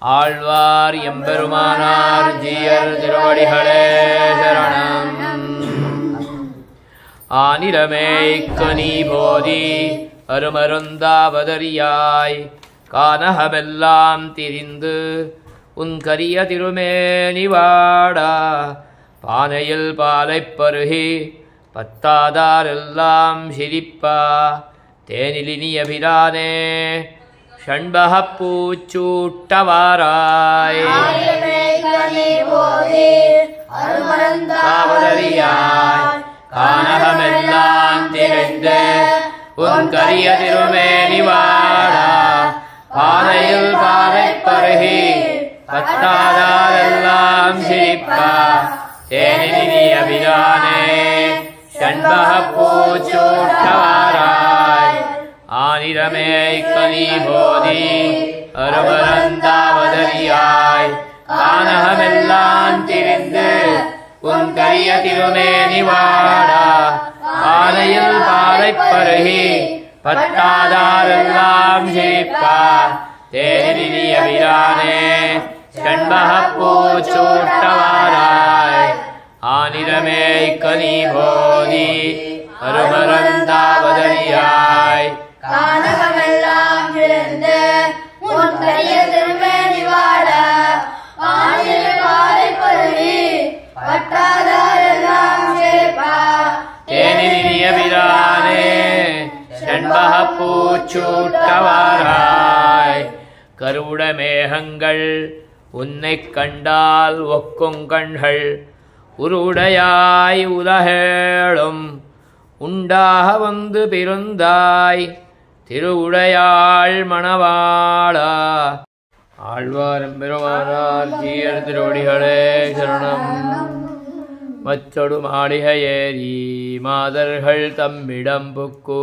ஆழ்வார் எம்பெருமானார் ஜீயர் திருவடிகளே சரணம். ஆனிலமேய்க்கனி போதி அருமருந்தாவதரியாய் கானகமெல்லாம் திரிந்து உன் கரிய திருமேனி வாடா பானையில் பாலைப் பருகி பத்தாதாரெல்லாம் சிரிப்பா தேனிலினியபிரானே ஷண்பகப் பூச்சூட்டவாராய் கானகமெல்லாம் திரிந்து உன் கரிய திருமேனி வாடா பானையில் பாலைப் பருகி பத்தாதாரெல்லாம் சிரிப்பா தேனிலினியபிரானே ஷண்பகப் பூச்சூட்டவாராய் ஆனிலமேய்க்கனி போதி அருமருந்தாவதரியாய் கானகமெல்லாம் திரிந்து உன் கரிய திருமேனி வாடா பானையில் பாலைப் பருகி பத்தாதாரெல்லாம் சிரிப்பா தேனிலினியபிரானே ஷண்பகப் பூச்சூட்டவாராய் ஆனிலமேய்க்கனி போதி அருமருந்தாவதரியாய் கானகமெல்லாம் திரிந்து உன் கரிய திருமேனி வாடா பானையில் பாலைப் பருகி பத்தாதாரெல்லாம் சிரிப்பா தேனிலினியபிரானே ஷண்பகப் பூச்சூட்டவாராய் கருட மேகங்கள் உன்னைக் கண்டால் ஒக்குங்கண்கள் உருடையாய் உலகேழும் உண்டாக வந்து பிறந்தாய் திருவுடையாள் மணவாளா. ஆழ்வார் எம்பெருமானார் ஜீயர் திருவடிகளே சரணம். மச்சொடு மாளிகை ஏறி மாதர்கள் தம்மிடம் புக்கு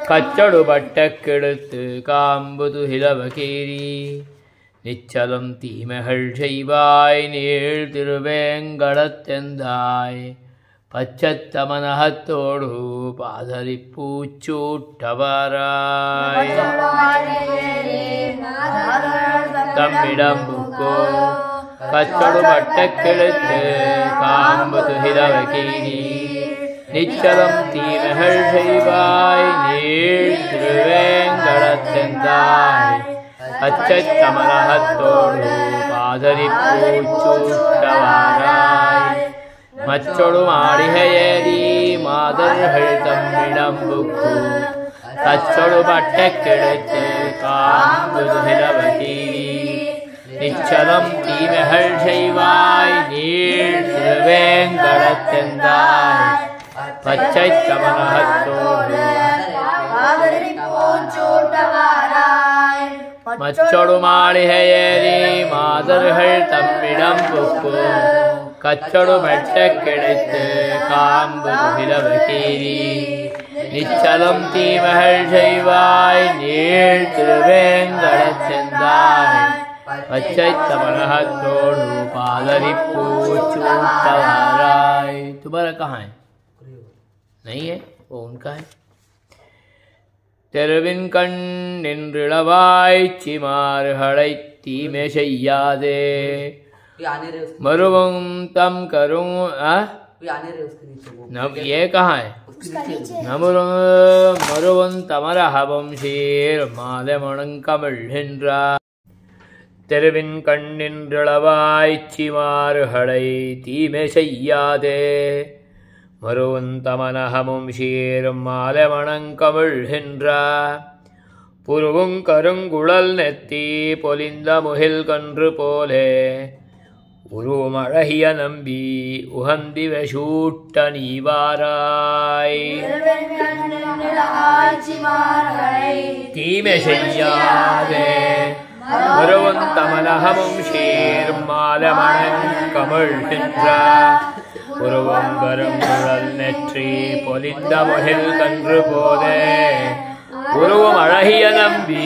கச்சொடு பட்டக் கெடுத்து காம்பு துகிலவகீரி நிச்சலம் தீமைகள் செய்வாய் நீள் திருவேங்கடத்தெந்தாய் பச்சத்தமனகத்தோடு பாதரி பூச்சூட்டவாராய் தம்மிடம் புக்கோ கச்சொடு பட்டக் கெடுத்து காம்பு துகிலவகீரி நிச்சலம் தீமைகள் செய்வாய் நீள் திருவேங்கடத்தெந்தாய் பச்சத்தமனகத்தோடு பாதரி பூச்சூட்டவாராய் மச்சொடு மாளிகை ஏறி மாதர்கள் தம்மிடம் புக்கு கச்சொடு பட்டக் கெடுத்து காம்பு துகிலவகீரி நிச்சலம் தீமைகள் செய்வாய் நீள் திருவேங்கடத்தெந்தாய் பச்சைத்தமனகத்தோடு மச்சொடு மாளிகை ஏறி மாதர்கள் தம்மிடம் புக்கு கச்சொடு பட்டக் கெடுத்து காம்பு துகிலவகீரி நிச்சலம் தீமைகள் செய்வாய் நீள் திருவேங்கடத்தெந்தாய் பச்சைத்தமனகத்தோடு பாதரி பூச்சூட்டவாராய். तुम्हारा कहाँ है? नहीं है, वो उनका है. தெருவின் கண் நின்றிளவாய் சிமார்களை தீமை செய்யாதே मरुवं तम करूं ये कहाँ है? मरुवं तमरहवं शीर माले मणंकमिழ்கின்றா தெருவின் கண்ணின்றளவாய் சிமார்களை தீமை செய்யாதே மருவன் தமனஹமும் ஷீரும் மாலை மணங்கமிழ்கின்றா புருவும் கருங்குழல் நெத்தி பொலிந்த முகில் கன்று போலே உருவமழகிய நம்பி உகந்தி வெசூட்ட நீவாராய் தீமை செய்யாதே மருவன் தமனஹமும் ஷீரும் மாலை மணங்கமிழ்கின்றா உருவம் கருங்குழல் நெற்றி பொலிந்த முகில் கன்று போலே உருவம் அழகிய நம்பி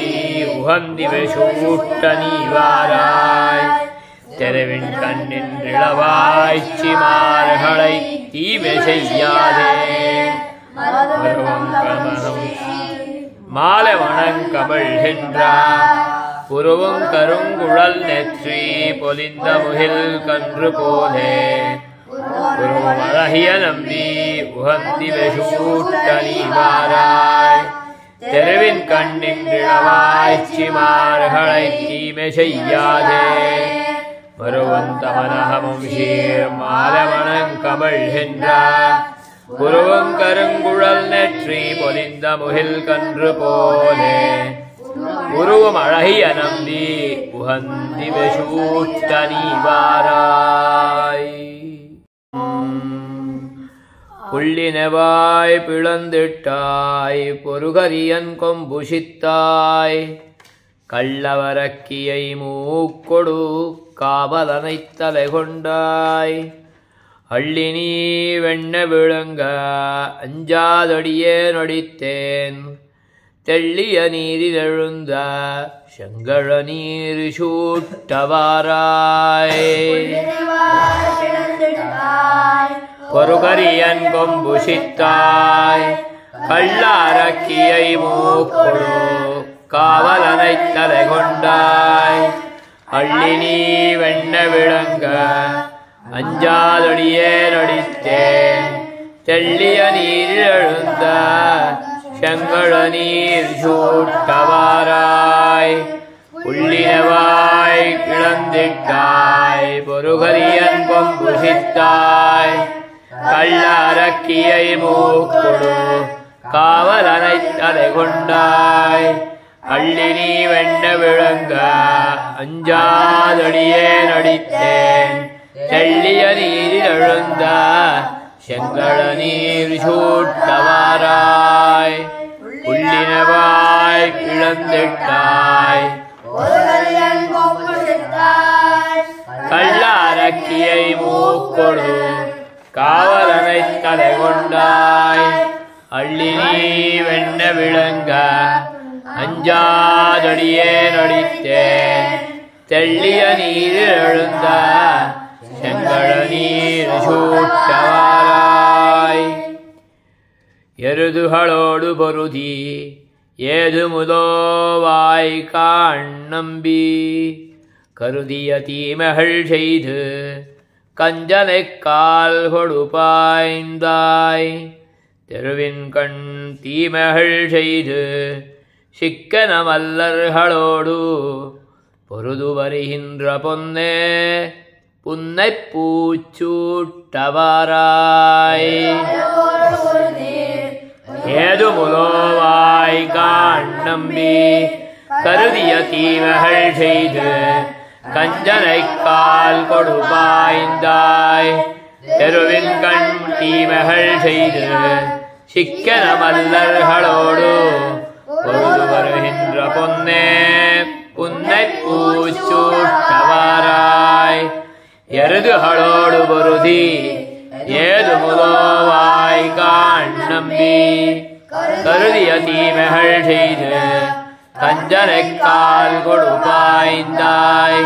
உகந்தி வெசூட்ட நீவாராய் தெருவின் கண்ணின்றளவாய் சிமார்களை தீமை செய்யாதே மருவம் கமலம் மாலை வணங்கமிழ்கின்றா புருவும் கருங்குழல் நெற்றி பொலிந்த முகில் கன்று போலே உருவம் அழகிய நம்பி உகந்தி வெசூட்டணிவாராய் தெருவின் கண்ணின்றிழவாய் சிமார்களை தீமை செய்யாதே மருவந்த மனகமும் சீர் மாலமணங்கமழ்கின்ற புருவம் கருங்குழல் நெற்றி பொலிந்த முகில் கன்று போலே உருவம் அழகிய நம்பி உகந்தி வெசூட்டணிவாராய் புள்ளினவாய் பிளந்திட்டாய் பொருகரியன் கொம்புசித்தாய் கள்ளவரக்கியை மூக்கொடு காவலனைத் தலை கொண்டாய் அள்ளி நீ வெண்ண விழுங்க அஞ்சாதடியே நொடித்தேன் தெள்ளிய நீரிலெழுந்த செங்கழ நீர் சூட்டவாராய் பொருகரியன் கொம்புசித்தாய் கள்ளரக்கியை மூக்கொடு காவலனைத் தலை கொண்டாய் அள்ளி நீ வெண்ண விளங்க அஞ்சாதொடியே நொடித்தேன் தெள்ளிய நீரில் எழுந்த செங்கழ நீர் சூட்டவாராய் உள்ளினவாய் கிளந்திட்டாய் பொருகரியன் கொம்புசித்தாய் கள்ளரக்கியை மூக்கொடு காவலனைத் தலை கொண்டாய் அள்ளி நீ வெண்ண விளங்க அஞ்சாதொடியே நொடித்தேன் தெள்ளிய நீரில் எழுந்த செங்கழ நீர் சூட்டவாராய் உள்ளினவாய் கிளந்திட்டாய் கள்ளரக்கியை மூக்கொடு காவலனைத் தலை கொண்டாய் அள்ளி நீ வெண்ண விளங்க அஞ்சாதொடியே நொடித்தேன் தெள்ளிய நீரில் எழுந்த செங்கழ நீர் சூட்டவாராய் எருதுகளோடு பொருதி ஏது முதோவாய் காண் நம்பி கருதிய தீமைகள் செய்து கஞ்சனைக் கால் கொடுப்பாய்ந்தாய் தெருவின் கண் தீமைகள் செய்து சிக்கன மல்லர்களோடு பொருது வருகின்ற பொன்னே புன்னை பூச்சூட்டவாராய் ஏது முலோவாய் காண் நம்பி கருதிய தீமைகள் செய்து கஞ்சனைக் கால் கொடுப்பாய்ந்தாய் தெருவின் கண் தீமைகள் செய்து சிக்கன மல்லர்களோடு பொருது வருகின்ற பொன்னே புன்னை பூச்சூட்டவாராய் எருதுகளோடு பொருதி ஏது முதோவாய் காண் நம்பி கருதிய தீமைகள் செய்து கஞ்சனைக் கால் கொடுப்பாய்ந்தாய்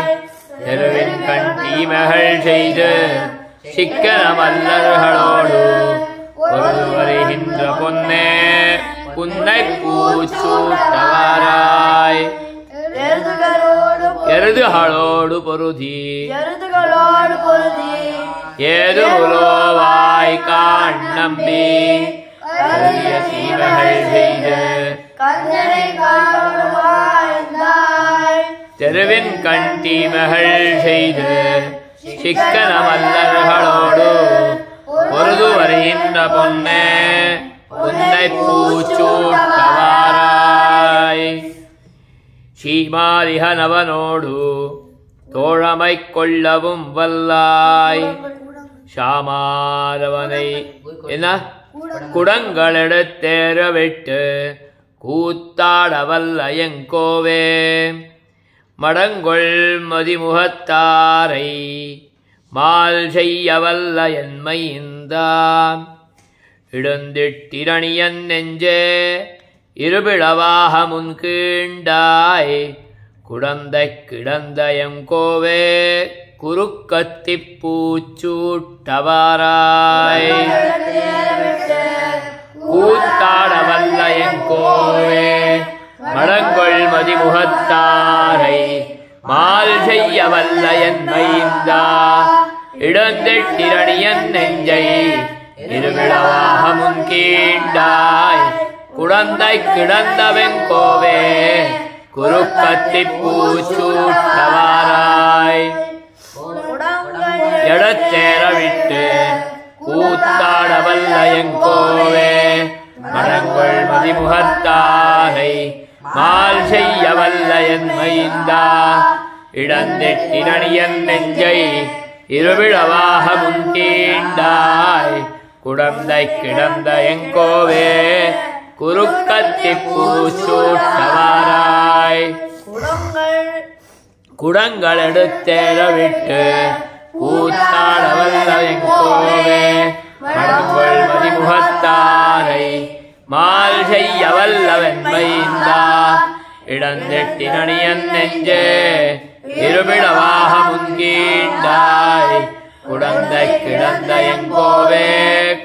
தெருவின் கண் தீமைகள் செய்து சிக்கன மல்லர்களோடு பொருது வருகின்ற பொன்னே புன்னை பூச்சூட்டவாராய் எருதுகளோடு பொருதி ஏது முலோவாய் காண் நம்பி கருதிய தீமைகள் செய்து தெருவின் கண் தீமைகள் செய்து சிக்கன மல்லர்களோடு பொருது வருகின்ற பொன்னே புன்னை பூச்சூட்டவாராய் சீமாதிக நவனோடு தோழமை கொள்ளவும் வல்லாய் ஷாமாரவனை என்ன குடங்களெடுத்தேற விட்டு கூத்தாட வல்ல எங்கோவே மடங்கொள் மதிமுகத்தாரை மால் செய்ய வல்ல என்மையிந்தாம் இடுந்திட்டிரணியன் நெஞ்சே இருபிளவாக முன்கீண்டாய் குடந்தை கிடந்த எங்கோவே குறுக்கத்திப் பூச்சூட்டவாராய் கூத்தாட வல்ல எங்கோவே மடங்கொள் மதிமுகத்தாரை மால் செய்ய வல்ல என் மைந்தா இடந்தெட்டிரணியன் நெஞ்சை இருவிழவாக முன்கீண்டாய் குடந்தை கிடந்தவன் கோவே குறுக்கத்தி பூச்சூட்டவாராய் எடத்தேர விட்டு கூத்தாட வல்ல என் கோவே மடங்கொள் மதிமுகத்தாரை மால் செய்ய வல்ல என் மைந்தா இடந்தெட்டிரணியன் நெஞ்சை இருவிழவாக முன்கீண்டாய் குடந்தை கிடந்த எங்கோவே குறுக்கத்தி பூச்சூட்டவாராய் குடங்கள் எடுத்தேற விட்டு கூத்தாட வல்ல எங்கோவே மடங்கொள் மதிமுகத்தாரை மால் செய்ய வல்லவன் மைந்தா இடந்தெட்டிரணியன் நெஞ்சே இருவிழவாக முன்கீண்டாய் குடந்தை கிடந்த எங்கோவே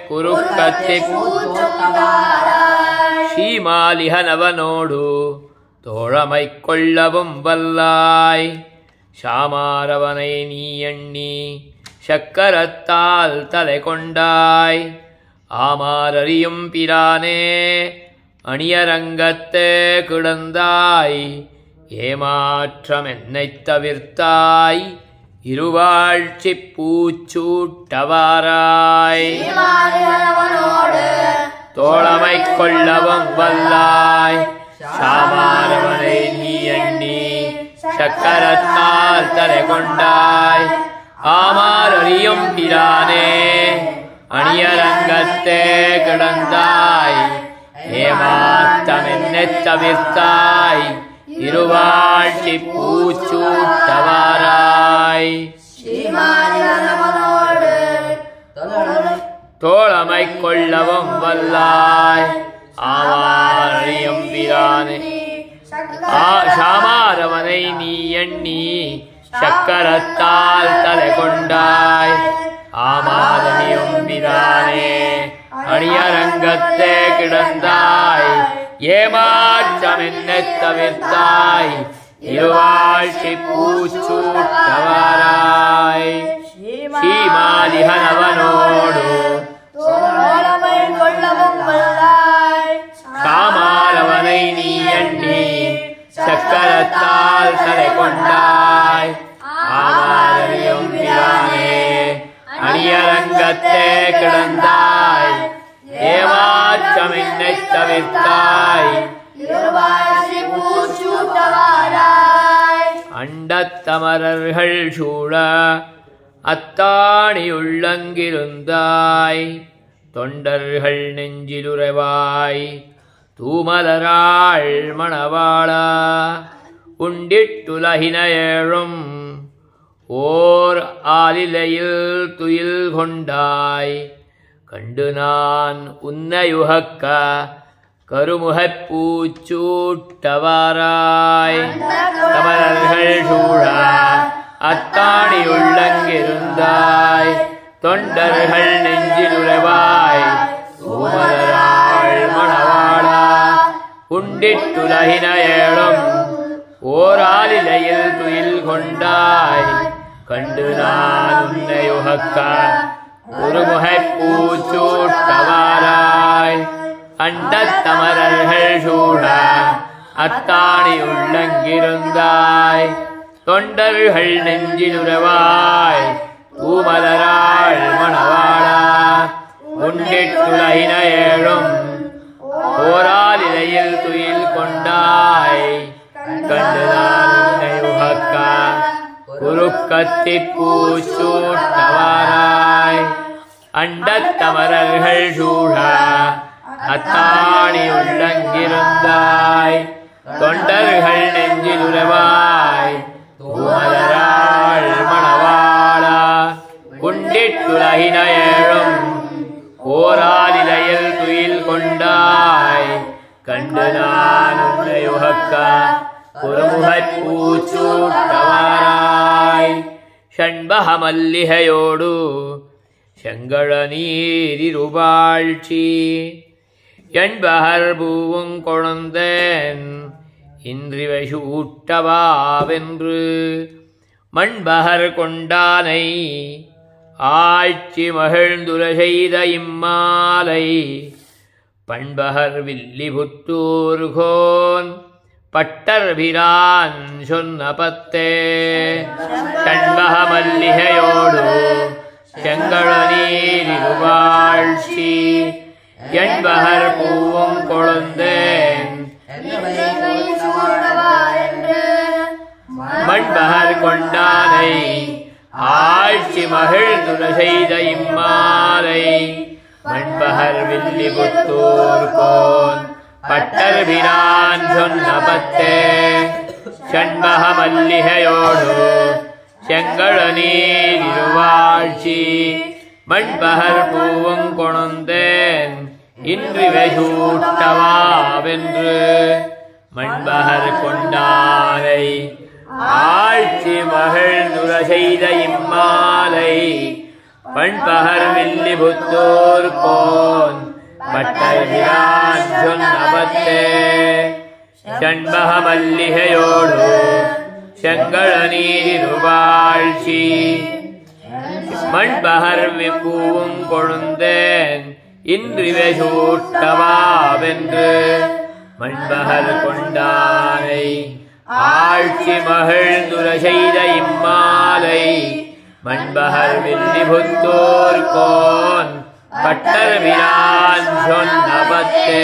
குறுக்கத்தி ஸ்ரீமாலிஹனவனோடு தோழமை கொள்ளவும் வல்லாய் சாமாரவனை நீ எண்ணி சக்கரத்தால் தலை கொண்டாய் ஆமாரறியும் பிரானே அணியரங்கத்தே கிடந்தாய் ஏமாற்றம் என்னைத் தவிர்த்தாய் இருவாழ்ச்சி பூச்சூட்டவாராய் தோழமை கொள்ளவும் வல்லாய் சாமாரவனை நீ எண்ணி சக்கரத்தால் தலை கொண்டாய் ஆமாரறியும் பிரானே அணியரங்கத்தே கிடந்தாய் ஏமாற்றம் என்னைத் தவிர்த்தாய் இருவாழ்ச்சி பூச்சூட்டவாராய் தோழமை கொள்ளவும் வல்லாய் ஆவாரியம் பிரானே சாமாரவனை நீ எண்ணி சக்கரத்தால் தலை கொண்டாய் ஆமாரணியும் பிரானே அணியரங்கத்தே கிடந்தாய் ஏமாற்றம் என்னைத் தவிர்த்தாய் இருவாழ்ச்சி பூச்சூட்டவாராய் ஸ்ரீமாலிஹனவனோடு சாமாரவனை நீ எண்ணி சக்கரத்தால் தலை கொண்டாய் ஆமாரணியும் பிரானே அணியரங்கத்தே கிடந்தாய் ஏமாற்றம் என்னைத் தவிர்த்தாய் அண்டத்தமரர்கள் சூழ அத்தாணியுள்ளங்கிருந்தாய் தொண்டர்கள் நெஞ்சிலுறவாய் தூமலராள் மணவாளா உண்டிட்டுலகின ஏழும் ஓர் ஆலிலையில் துயில் கொண்டாய் கண்டு நான் உன்னையுகக்க கருமுகப் பூச்சூட்டவாராய் தமரர்கள் சூழ அத்தாணியுள்ளங்கிருந்தாய் தொண்டர்கள் நெஞ்சிலுறவாய் தூமலராள் மணவாளா உண்டிட்டுலகின ஏழும் ஓர் ஆலிலையில் துயில் கொண்டாய் கண்டு நான் உன்னையுகக்க குருமுகப் பூச்சூட்டவாராய் அண்டத்தமரர்கள் சூழ அத்தாணியுள்ளங்கிருந்தாய் தொண்டர்கள் நெஞ்சிலுறவாய் தூமலராள் மணவாளா உண்டிட்டுலகின ஏழும் ஓராலிலையில் துயில் கொண்டாய் கண்டு நான் உன்னையுகக்க குறுக்கத்தி பூச்சூட்டவாராய் அண்டத்தமரர்கள் சூழ அத்தாணியுள்ளங்கிருந்தாய் தொண்டர்கள் நெஞ்சிலுறவாய் தூமலராள் மணவாளா உண்டிட்டுலகின ஏழும் ஓராலிலையில் துயில் கொண்டாய் கண்டு நான் உன்னையுகக்க குருமுகப் பூச்சூட்டவாராய் ஷண்பகமல்லிகையோடு செங்கழ நீரிருவாழ்ச்சி என்பகர் பூவும் கொழுந்தேன் இன்றிவை சூட்டவாவென்று மண்பகர் கொண்டானை ஆட்சி மகிழ்ந்துர செய்த இம்மாலை பண்பகர் வில்லிபுத்தூர்கோன் பட்டர்பிரான் சொன்ன பத்தே கண்பக மல்லிகையோடு செங்கழநீரிருவாழ்ச்சி எண்பகர் பூவும் கொழுந்தேன் மண்பகர் கொண்டானை ஆட்சி மகிழ்ந்துர செய்த இம்மாலை மண்பகர் வில்லிபுத்தூர்கோன் பட்டர்பிரான் சொன்ன பத்தே ஷண்பக மல்லிகையோடு செங்கழநீரிருவாழ்ச்சி மண்பகர் பூவும் கொழுந்தேன் இன்றிவை சூட்டவாவென்று மண்பகர் கொண்டானை ஆட்சி மகிழ்ந்துர செய்த இம்மாலை பண்பகர் வில்லிபுத்தூர்கோன் பட்டர்பிரான் சொன்ன பத்தே ஷண்பக மல்லிகையோடு செங்கழநீரிருவாழ்ச்சி மண்பகர் பூவும் கொழுந்தேன் இன்றிவை சூட்டவாவென்று மண்பகர் கொண்டானை ஆட்சி மகிழ்ந்துர செய்த இம்மாலை மண்பகர் வில்லிபுத்தூர்கோன் பட்டர்பிரான் சொன்ன பத்தே